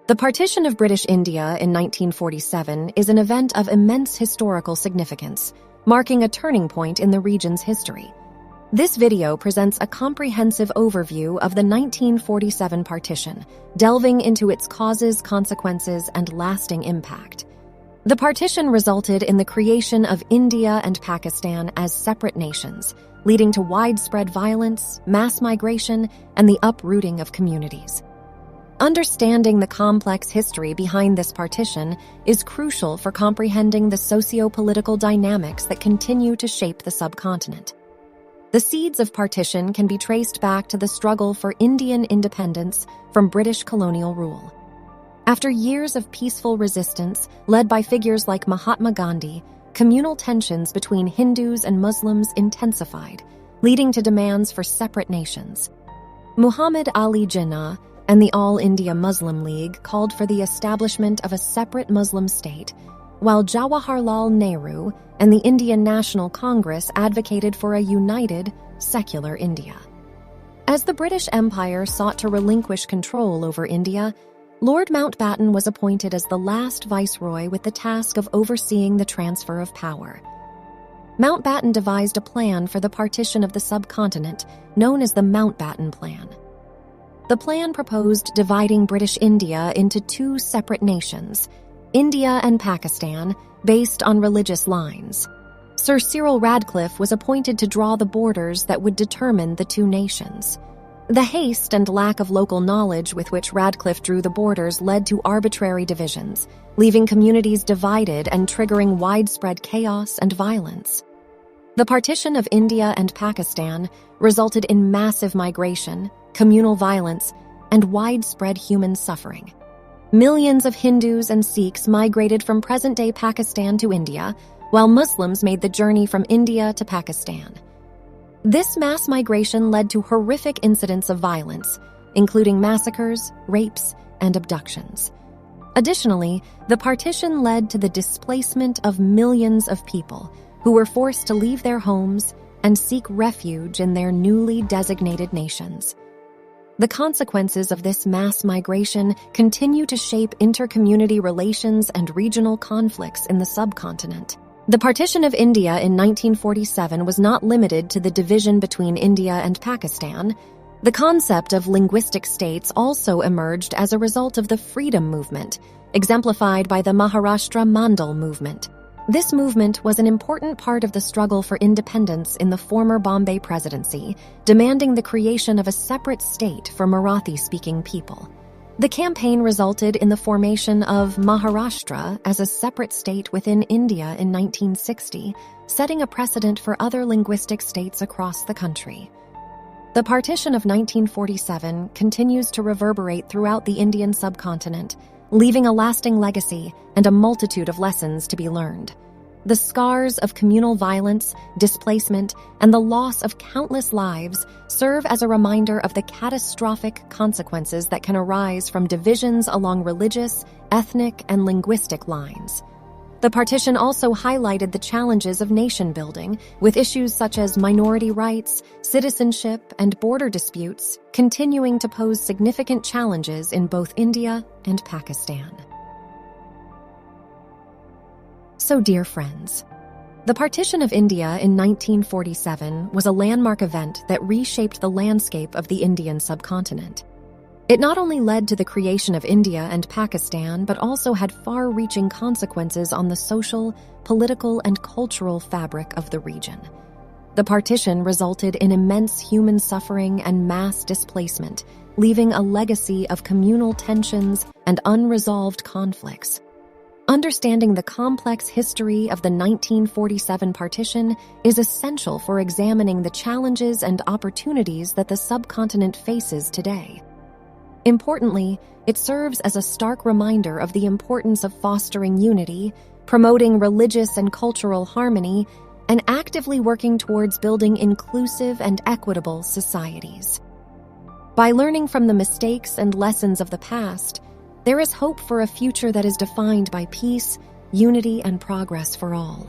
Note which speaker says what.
Speaker 1: The Partition of British India in 1947 is an event of immense historical significance, marking a turning point in the region's history. This video presents a comprehensive overview of the 1947 partition, delving into its causes, consequences, and lasting impact. The partition resulted in the creation of India and Pakistan as separate nations, leading to widespread violence, mass migration, and the uprooting of communities. Understanding the complex history behind this partition is crucial for comprehending the socio-political dynamics that continue to shape the subcontinent. The seeds of partition can be traced back to the struggle for Indian independence from British colonial rule. After years of peaceful resistance led by figures like Mahatma Gandhi, communal tensions between Hindus and Muslims intensified, leading to demands for separate nations. Muhammad Ali Jinnah and the All India Muslim League called for the establishment of a separate Muslim state, while Jawaharlal Nehru and the Indian National Congress advocated for a united, secular India. As the British Empire sought to relinquish control over India, Lord Mountbatten was appointed as the last viceroy with the task of overseeing the transfer of power. Mountbatten devised a plan for the partition of the subcontinent, known as the Mountbatten Plan. The plan proposed dividing British India into two separate nations, India and Pakistan, based on religious lines. Sir Cyril Radcliffe was appointed to draw the borders that would determine the two nations. The haste and lack of local knowledge with which Radcliffe drew the borders led to arbitrary divisions, leaving communities divided and triggering widespread chaos and violence. The partition of India and Pakistan resulted in massive migration, communal violence, and widespread human suffering. Millions of Hindus and Sikhs migrated from present-day Pakistan to India, while Muslims made the journey from India to Pakistan. This mass migration led to horrific incidents of violence, including massacres, rapes, and abductions. Additionally, the partition led to the displacement of millions of people who were forced to leave their homes and seek refuge in their newly designated nations. The consequences of this mass migration continue to shape inter-community relations and regional conflicts in the subcontinent. The partition of India in 1947 was not limited to the division between India and Pakistan. The concept of linguistic states also emerged as a result of the freedom movement, exemplified by the Maharashtra Mandal movement. This movement was an important part of the struggle for independence in the former Bombay Presidency, demanding the creation of a separate state for Marathi-speaking people. The campaign resulted in the formation of Maharashtra as a separate state within India in 1960, setting a precedent for other linguistic states across the country. The partition of 1947 continues to reverberate throughout the Indian subcontinent, leaving a lasting legacy and a multitude of lessons to be learned. The scars of communal violence, displacement, and the loss of countless lives serve as a reminder of the catastrophic consequences that can arise from divisions along religious, ethnic, and linguistic lines. The partition also highlighted the challenges of nation-building, with issues such as minority rights, citizenship, and border disputes continuing to pose significant challenges in both India and Pakistan. So, dear friends, the partition of India in 1947 was a landmark event that reshaped the landscape of the Indian subcontinent. It not only led to the creation of India and Pakistan, but also had far-reaching consequences on the social, political, and cultural fabric of the region. The partition resulted in immense human suffering and mass displacement, leaving a legacy of communal tensions and unresolved conflicts. Understanding the complex history of the 1947 partition is essential for examining the challenges and opportunities that the subcontinent faces today. Importantly, it serves as a stark reminder of the importance of fostering unity, promoting religious and cultural harmony, and actively working towards building inclusive and equitable societies. By learning from the mistakes and lessons of the past, there is hope for a future that is defined by peace, unity, and progress for all.